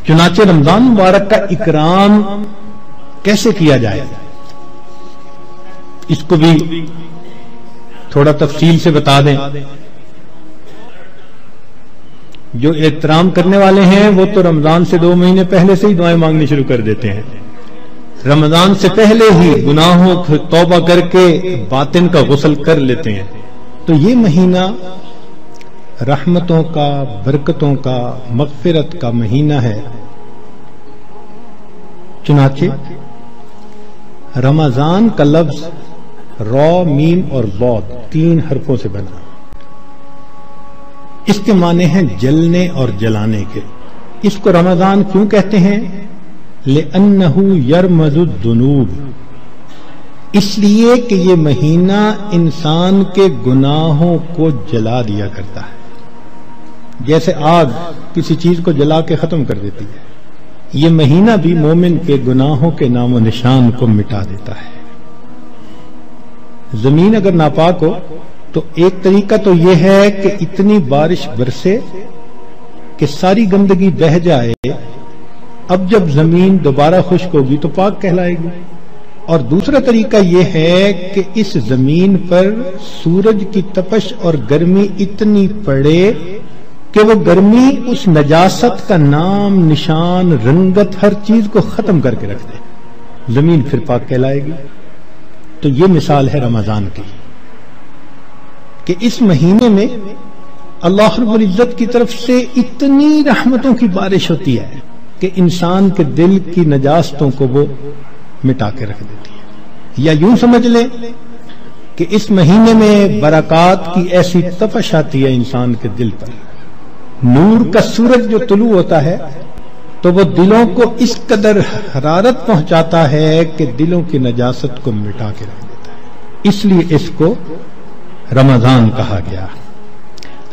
چنانچہ رمضان مبارک کا اکرام کیسے کیا جائے اس کو بھی تھوڑا تفصیل سے بتا دیں. جو احترام کرنے والے ہیں وہ تو رمضان سے 2 مہینے پہلے سے ہی دعائیں مانگنی شروع کر دیتے ہیں. رمضان سے پہلے ہی گناہوں کو توبہ کر کے باطن کا غسل کر لیتے ہیں. تو یہ مہینہ رحمتوں کا، برکتوں کا، مغفرت کا مہینہ ہے. چنانچہ رمضان کا لفظ را، میم اور ضاد 3 حرفوں سے بنا. اس کے معنی ہیں جلنے اور جلانے کے. اس کو رمضان کیوں کہتے ہیں؟ لِأَنَّهُ يَرْمَزُ الذُّنُوبِ، اس لیے کہ یہ مہینہ انسان کے گناہوں کو جلا دیا کرتا ہے. جیسے آگ کسی چیز کو جلا کے ختم کر دیتی ہے، یہ مہینہ بھی مومن کے گناہوں کے نام و نشان کو مٹا دیتا ہے. زمین اگر ناپاک ہو تو ایک طریقہ تو یہ ہے کہ اتنی بارش برسے کہ ساری گندگی بہہ جائے. اب جب زمین دوبارہ خشک ہوگی تو پاک کہلائے گی. اور دوسرا طریقہ یہ ہے کہ اس زمین پر سورج کی تپش اور گرمی اتنی پڑے کہ وہ گرمی اس نجاست کا نام، نشان، رنگت، ہر چیز کو ختم کر کے رکھ دے. زمین پھر پاک کہلائے گی. تو یہ مثال ہے رمضان کی کہ اس مہینے میں اللہ رب العزت کی طرف سے اتنی رحمتوں کی بارش ہوتی ہے کہ انسان کے دل کی نجاستوں کو وہ مٹا کے رکھ دیتی ہے. یا یوں سمجھ لیں کہ اس مہینے میں برکات کی ایسی تپش آتی ہے انسان کے دل پر. نور کا سورج جو طلوع ہوتا ہے تو وہ دلوں کو اس قدر حرارت پہنچاتا ہے کہ دلوں کی نجاست کو مٹا کے رکھ دیتا ہے. اس لیے اس کو رمضان کہا گیا.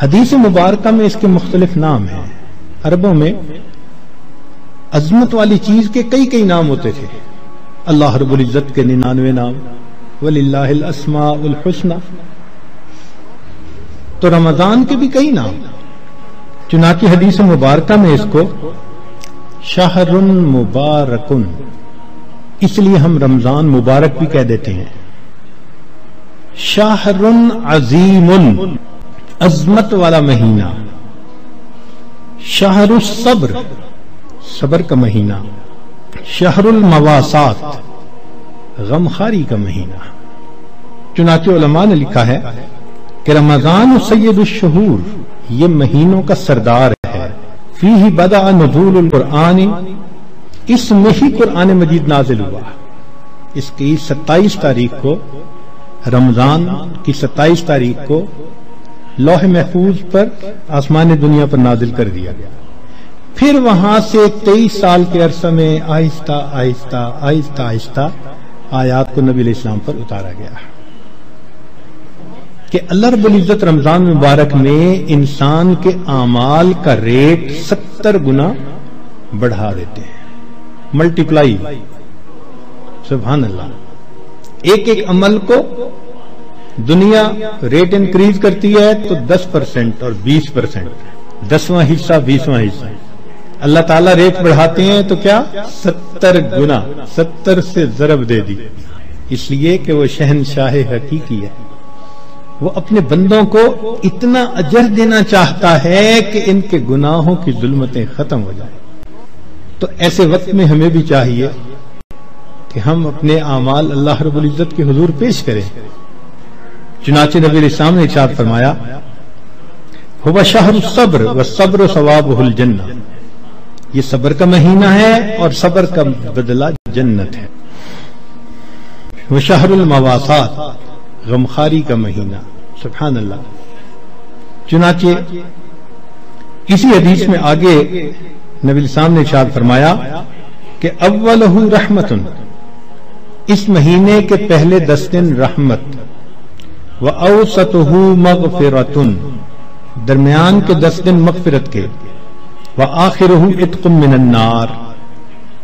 حدیث مبارکہ میں اس کے مختلف نام ہیں. عربوں میں عظمت والی چیز کے کئی نام ہوتے تھے. اللہ رب العزت کے 99 نام، وَلِلَّهِ الْأَسْمَاءُ الْحُسْنَى. تو رمضان کے بھی کئی نام. چنانچہ حدیث مبارکہ میں اس کو شہر مبارکن، اس لیے ہم رمضان مبارک بھی کہہ دیتے ہیں. شہر عظیم، عظمت والا مہینہ. شہر الصبر، صبر کا مہینہ. شہر المواسات، غمخاری کا مہینہ. چنانچہ علماء نے لکھا ہے کہ رمضان سید الشہور، یہ مہینوں کا سردار ہے. فیہ بدأ نزول القرآن، اس میں ہی قرآن مجید نازل ہوا. اس کی 27 تاریخ کو، رمضان کی 27 تاریخ کو لوح محفوظ پر آسمان دنیا پر نازل کر دیا گیا. پھر وہاں سے 23 سال کے عرصہ میں آہستہ آہستہ آہستہ آہستہ آیات کو نبی علیہ السلام پر اتارا گیا کہ اللہ رب العزت رمضان مبارک میں انسان کے اعمال کا ریٹ 70 گنا بڑھا دیتے ہیں. ملٹیپلائی، سبحان اللہ. ایک عمل کو دنیا ریٹ انکریز کرتی ہے تو 10% اور 20%، 10واں حصہ 20واں حصہ. اللہ تعالیٰ ریٹ بڑھاتے ہیں تو کیا 70 گنا، 70 سے ضرب دے دی. اس لیے کہ وہ شہنشاہ حقیقی ہے. وہ اپنے بندوں کو اتنا اجر دینا چاہتا ہے کہ ان کے گناہوں کی ظلمتیں ختم ہو جائیں. تو ایسے وقت میں ہمیں بھی چاہیے کہ ہم اپنے اعمال اللہ رب العزت کے حضور پیش کریں. چنانچہ نبی علیہ السلام نے ارشاد فرمایا هو شہر الصبر والصبر ثوابہ الجنہ، یہ صبر کا مہینہ ہے اور صبر کا بدلہ جنت ہے. وہ شہر المواسات، غمخاری کا مہینہ. سبحان اللہ. چنانچہ اسی حدیث میں آگے نبی السلام نے ارشاد فرمایا کہ اولہ رحمت، اس مہینے کے پہلے 10 دن رحمت، وَأَوْسَطُهُ مَغْفِرَةٌ، درمیان کے 10 دن مغفرت کے، وَآخِرُهُ عِتْقٌ مِّنَ النَّارِ،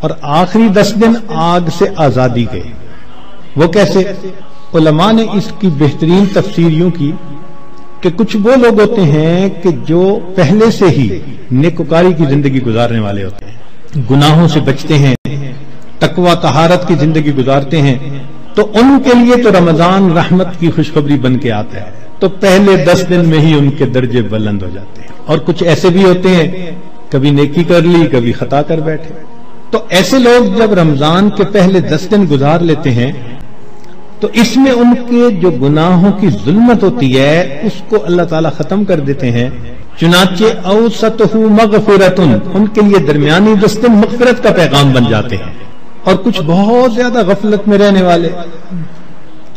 اور آخری 10 دن آگ سے آزادی کے. وہ کیسے؟ علماء نے اس کی بہترین تفسیر یوں کی کہ کچھ وہ لوگ ہوتے ہیں کہ جو پہلے سے ہی نیکوکاری کی زندگی گزارنے والے ہوتے ہیں، گناہوں سے بچتے ہیں، تقوی طہارت کی زندگی گزارتے ہیں، تو ان کے لیے تو رمضان رحمت کی خوشخبری بن کے آتا ہے، تو پہلے 10 دن میں ہی ان کے درجے بلند ہو جاتے ہیں۔ اور کچھ ایسے بھی ہوتے ہیں کبھی نیکی کر لی کبھی خطا کر بیٹھے، تو ایسے لوگ جب رمضان کے پہلے 10 دن گزار لیتے ہیں تو اس میں ان کے جو گناہوں کی ظلمت ہوتی ہے اس کو اللہ تعالیٰ ختم کر دیتے ہیں۔ چنانچہ اوسطہ مغفرۃ، ان کے لیے درمیانی 10 دن مغفرت کا پیغام بن جاتے ہیں۔ اور کچھ بہت زیادہ غفلت میں رہنے والے،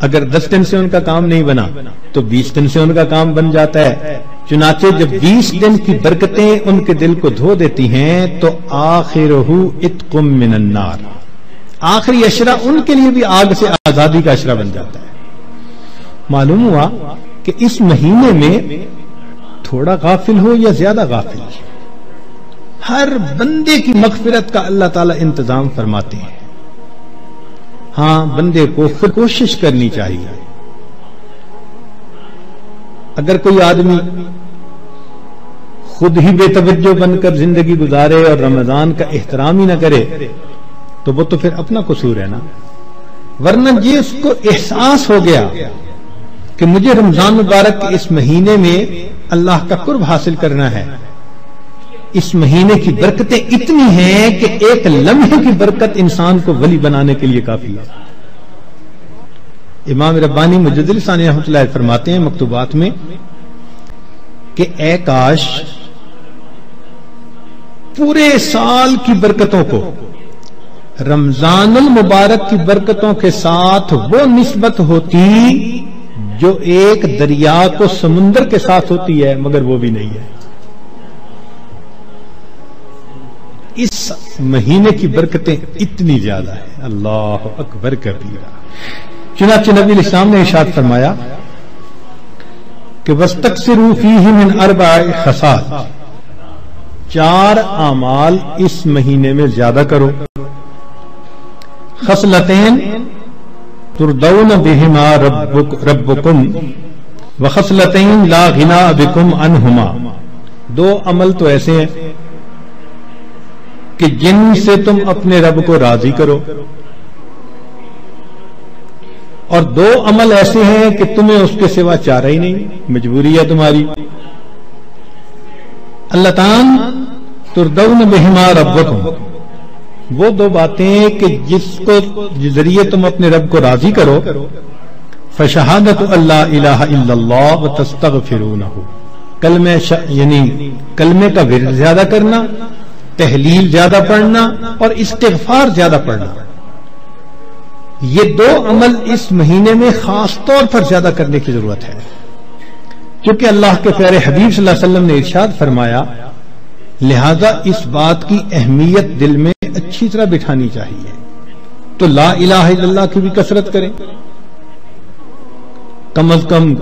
اگر 10 دن سے ان کا کام نہیں بنا تو 20 دن سے ان کا کام بن جاتا ہے۔ چنانچہ جب 20 دن کی برکتیں ان کے دل کو دھو دیتی ہیں تو آخرہ عتق من النار، آخری اشرہ ان کے لیے بھی آگ سے آزادی کا اشرہ بن جاتا ہے۔ معلوم ہوا کہ اس مہینے میں تھوڑا غافل ہو یا زیادہ غافل، ہر بندے کی مغفرت کا اللہ تعالیٰ انتظام فرماتے ہیں۔ ہاں، بندے کو خود کوشش کرنی چاہیے۔ اگر کوئی آدمی خود ہی بے توجہ بن کر زندگی گزارے اور رمضان کا احترام ہی نہ کرے تو وہ تو پھر اپنا قصور ہے نا، ورنہ یہ اس کو احساس ہو گیا کہ مجھے رمضان مبارک کے اس مہینے میں اللہ کا قرب حاصل کرنا ہے، اس مہینے کی برکتیں اتنی ہیں کہ ایک لمحے کی برکت انسان کو ولی بنانے کے لیے کافی ہے۔ امام ربانی مجدد ثانی رحمۃ اللہ فرماتے ہیں مکتوبات میں کہ اے کاش پورے سال کی برکتوں کو رمضان المبارک کی برکتوں کے ساتھ وہ نسبت ہوتی جو ایک دریا کو سمندر کے ساتھ ہوتی ہے، مگر وہ بھی نہیں ہے۔ اس مہینے کی برکتیں اتنی زیادہ ہیں، اللہ اکبر کبیرہ۔ چنانچہ نبی علیہ السلام نے ارشاد فرمایا کہ وَاسْتَكْثِرُوا فِيهِ مِنْ 4 خصال، 4 اعمال اس مہینے میں زیادہ کرو۔ خصلتین ترضون بهما ربکم وخصلتین لا غنى بکم عنہما، 2 عمل تو ایسے ہیں کہ جن سے تم اپنے رب کو راضی کرو، اور 2 عمل ایسے ہیں کہ تمہیں اس کے سوا چارہ ہی نہیں، مجبوری ہے تمہاری۔ اللتان ترضون بہما ربکم، وہ 2 باتیں کہ جس کو ذریعے تم اپنے رب کو راضی کرو، فشہادت اللہ الہ الا اللہ وتستغفرونہ، یعنی کلمے کا ورد زیادہ کرنا، تحلیل زیادہ پڑھنا اور استغفار زیادہ پڑھنا۔ یہ 2 عمل اس مہینے میں خاص طور پر زیادہ کرنے کی ضرورت ہے، کیونکہ اللہ کے پیارے حبیب صلی اللہ علیہ وسلم نے ارشاد فرمایا، لہذا اس بات کی اہمیت دل میں اچھی طرح بٹھانی چاہیے۔ تو لا الہ الا اللہ کی بھی کثرت کریں، کم از کم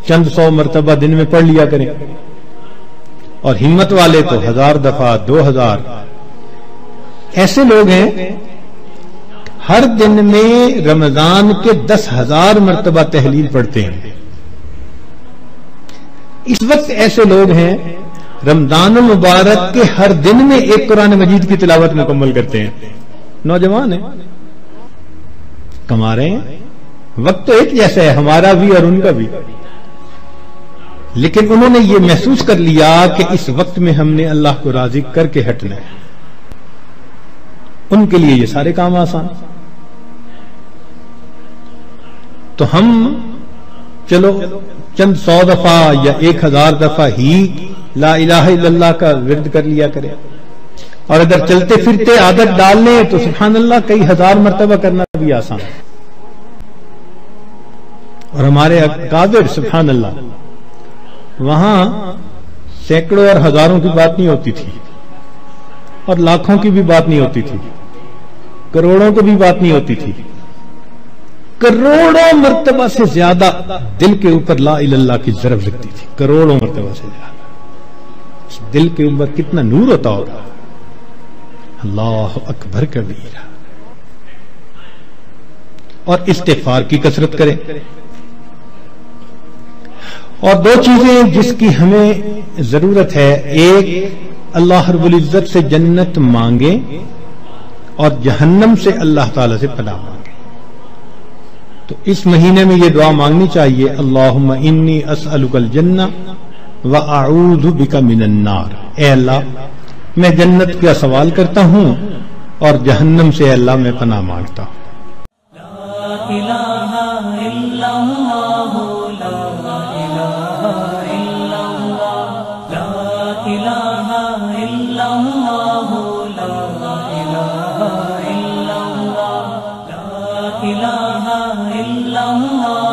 چند 100 مرتبہ دن میں پڑھ لیا کریں، اور ہمت والے تو 1000 دفعہ 2000۔ ایسے لوگ ہیں ہر دن میں رمضان کے 10,000 مرتبہ تحلیل پڑھتے ہیں۔ اس وقت ایسے لوگ ہیں رمضان المبارک کے ہر دن میں ایک قرآن مجید کی تلاوت مکمل کرتے ہیں۔ نوجوان ہیں، کما رہے ہیں، وقت تو ایک جیسا ہے ہمارا بھی اور ان کا بھی، لیکن انہوں نے یہ محسوس کر لیا کہ اس وقت میں ہم نے اللہ کو راضی کر کے ہٹنا ہے، ان کے لیے یہ سارے کام آسان۔ تو ہم چلو چند 100 دفعہ یا 1000 دفعہ ہی لا الہ الا اللہ کا ورد کر لیا کریں، اور اگر چلتے پھرتے عادت ڈال لیں تو سبحان اللہ کئی 1000 مرتبہ کرنا بھی آسان ہے۔ اور ہمارے اکابر سبحان اللہ، وہاں سینکڑوں اور ہزاروں کی بات نہیں ہوتی تھی، اور لاکھوں کی بھی بات نہیں ہوتی تھی، کروڑوں کی بھی بات نہیں ہوتی تھی، کروڑوں مرتبہ سے زیادہ دل کے اوپر لا الہ الا اللہ کی ضرب لگتی تھی، کروڑوں مرتبہ سے زیادہ۔ دل کے اوپر کتنا نور ہوتا ہوگا، اللہ اکبر کبیرہ۔ اور استغفار کی کثرت کریں. اور دو چیزیں جس کی ہمیں ضرورت ہے، ایک اللہ رب العزت سے جنت مانگیں اور جہنم سے اللہ تعالی سے پناہ مانگیں. تو اس مہینے میں یہ دعا مانگنی چاہیے، اللہم انی اسألک الجنہ واعوذ بک من النار. اے اللہ میں جنت کا سوال کرتا ہوں اور جہنم سے اللہ میں پناہ مانگتا ہوں. إله إلا الله